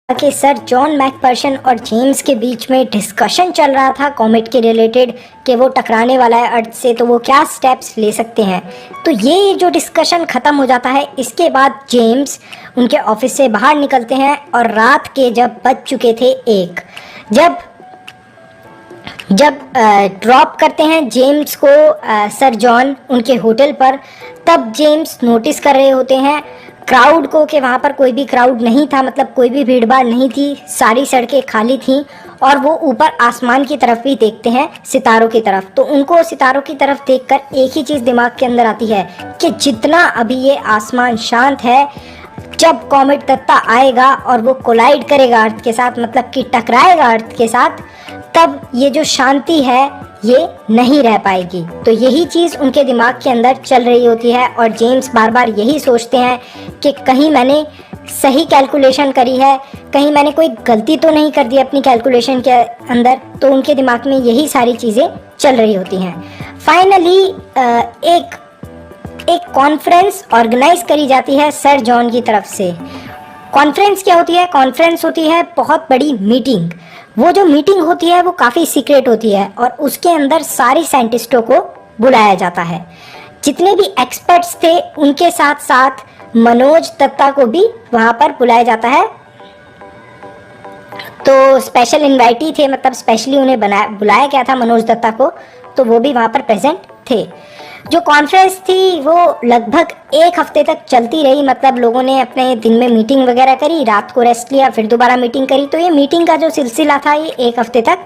कि sir John मैकफर्शन और James के बीच में डिस्कशन चल रहा था कॉमेट के रिलेटेड कि वो टकराने वाला है अर्थ से, तो वो क्या स्टेप्स ले सकते हैं। तो ये जो डिस्कशन ख़त्म हो जाता है, इसके बाद जेम्स उनके ऑफिस से बाहर निकलते हैं और रात के जब बज चुके थे 1, जब ड्रॉप करते हैं जेम्स को सर जॉन उनके होटल पर, तब जेम्स नोटिस कर रहे होते हैं क्राउड को कि वहाँ पर कोई भी क्राउड नहीं था, मतलब कोई भी भीड़ भाड़ नहीं थी, सारी सड़कें खाली थीं। और वो ऊपर आसमान की तरफ भी देखते हैं, सितारों की तरफ। तो उनको सितारों की तरफ देखकर एक ही चीज़ दिमाग के अंदर आती है कि जितना अभी ये आसमान शांत है, जब कॉमेट दत्ता आएगा और वो कोलाइड करेगा अर्थ के साथ, मतलब कि टकराएगा अर्थ के साथ, तब ये जो शांति है ये नहीं रह पाएगी। तो यही चीज़ उनके दिमाग के अंदर चल रही होती है और जेम्स बार बार यही सोचते हैं कि कहीं मैंने सही कैलकुलेशन करी है, कहीं मैंने कोई गलती तो नहीं कर दी अपनी कैलकुलेशन के अंदर। तो उनके दिमाग में यही सारी चीज़ें चल रही होती हैं। फाइनली एक कॉन्फ्रेंस ऑर्गेनाइज करी जाती है सर जॉन की तरफ से। कॉन्फ्रेंस क्या होती है? कॉन्फ्रेंस होती है बहुत बड़ी मीटिंग। वो जो मीटिंग होती है वो काफ़ी सीक्रेट होती है और उसके अंदर सारे साइंटिस्टों को बुलाया जाता है। जितने भी एक्सपर्ट्स थे उनके साथ साथ मनोज दत्ता को भी वहाँ पर बुलाया जाता है। तो स्पेशल इन्वाइटी थे, मतलब स्पेशली उन्हें बुलाया गया था मनोज दत्ता को, तो वो भी वहाँ पर प्रेजेंट थे। जो कॉन्फ्रेंस थी वो लगभग 1 हफ्ते तक चलती रही, मतलब लोगों ने अपने दिन में मीटिंग वगैरह करी, रात को रेस्ट लिया, फिर दोबारा मीटिंग करी। तो ये मीटिंग का जो सिलसिला था ये 1 हफ्ते तक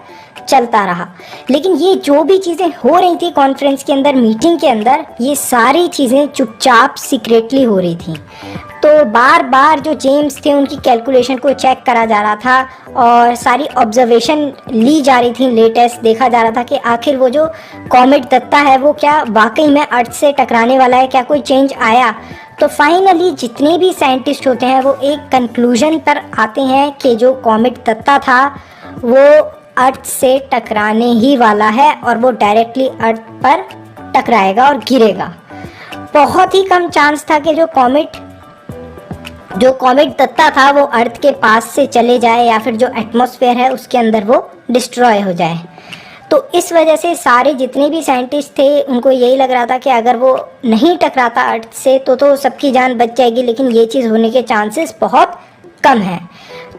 चलता रहा। लेकिन ये जो भी चीज़ें हो रही थी कॉन्फ्रेंस के अंदर, मीटिंग के अंदर, ये सारी चीज़ें चुपचाप सीक्रेटली हो रही थी। तो बार बार जो जेम्स थे उनकी कैलकुलेशन को चेक करा जा रहा था और सारी ऑब्जर्वेशन ली जा रही थी, लेटेस्ट देखा जा रहा था कि आखिर वो जो कॉमेट दत्ता है वो क्या वाकई में अर्थ से टकराने वाला है, क्या कोई चेंज आया। तो फाइनली जितने भी साइंटिस्ट होते हैं वो एक कंक्लूजन पर आते हैं कि जो कॉमेट दत्ता था वो अर्थ से टकराने ही वाला है और वो डायरेक्टली अर्थ पर टकराएगा और गिरेगा। बहुत ही कम चांस था कि जो कॉमेट दत्ता था वो अर्थ के पास से चले जाए या फिर जो एटमॉस्फेयर है उसके अंदर वो डिस्ट्रॉय हो जाए। तो इस वजह से सारे जितने भी साइंटिस्ट थे उनको यही लग रहा था कि अगर वो नहीं टकराता अर्थ से तो सबकी जान बच जाएगी, लेकिन ये चीज़ होने के चांसेस बहुत कम हैं।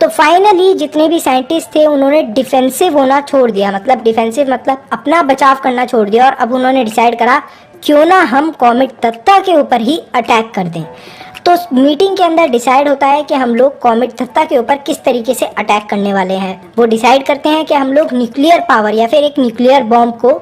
तो फाइनली जितने भी साइंटिस्ट थे उन्होंने डिफेंसिव होना छोड़ दिया, मतलब डिफेंसिव मतलब अपना बचाव करना छोड़ दिया, और अब उन्होंने डिसाइड करा क्यों ना हम कॉमेट दत्ता के ऊपर ही अटैक कर दें। तो मीटिंग के अंदर डिसाइड होता है कि हम लोग कॉमेट दत्ता के ऊपर किस तरीके से अटैक करने वाले हैं। वो डिसाइड करते हैं कि हम लोग न्यूक्लियर पावर या फिर एक न्यूक्लियर बॉम्ब को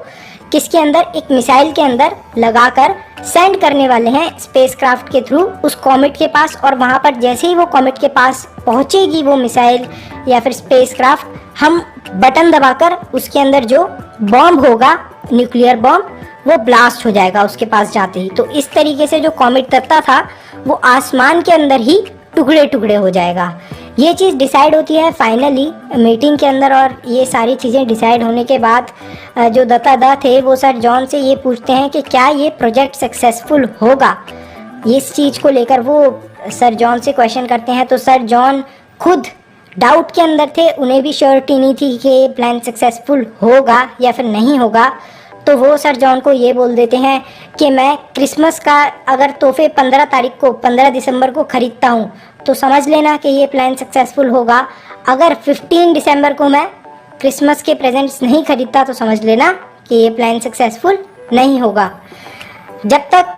किसके अंदर, एक मिसाइल के अंदर लगाकर सेंड करने वाले हैं स्पेसक्राफ्ट के थ्रू उस कॉमेट के पास। और वहाँ पर जैसे ही वो कॉमेट के पास पहुँचेगी वो मिसाइल या फिर स्पेसक्राफ्ट, हम बटन दबाकर उसके अंदर जो बॉम्ब होगा, न्यूक्लियर बॉम्ब, वो ब्लास्ट हो जाएगा उसके पास जाते ही। तो इस तरीके से जो कॉमेट दत्ता था वो आसमान के अंदर ही टुकड़े टुकड़े हो जाएगा। ये चीज़ डिसाइड होती है फाइनली मीटिंग के अंदर। और ये सारी चीज़ें डिसाइड होने के बाद जो दत्ता थे वो सर जॉन से ये पूछते हैं कि क्या ये प्रोजेक्ट सक्सेसफुल होगा। इस चीज़ को लेकर वो सर जॉन से क्वेश्चन करते हैं। तो सर जॉन खुद डाउट के अंदर थे, उन्हें भी श्योरिटी नहीं थी कि ये प्लान सक्सेसफुल होगा या फिर नहीं होगा। तो वो सर जॉन को ये बोल देते हैं कि मैं क्रिसमस का अगर तोहफे 15 दिसंबर को ख़रीदता हूँ तो समझ लेना कि ये प्लान सक्सेसफुल होगा। अगर 15 दिसंबर को मैं क्रिसमस के प्रेजेंट्स नहीं खरीदता तो समझ लेना कि ये प्लान सक्सेसफुल नहीं होगा। जब तक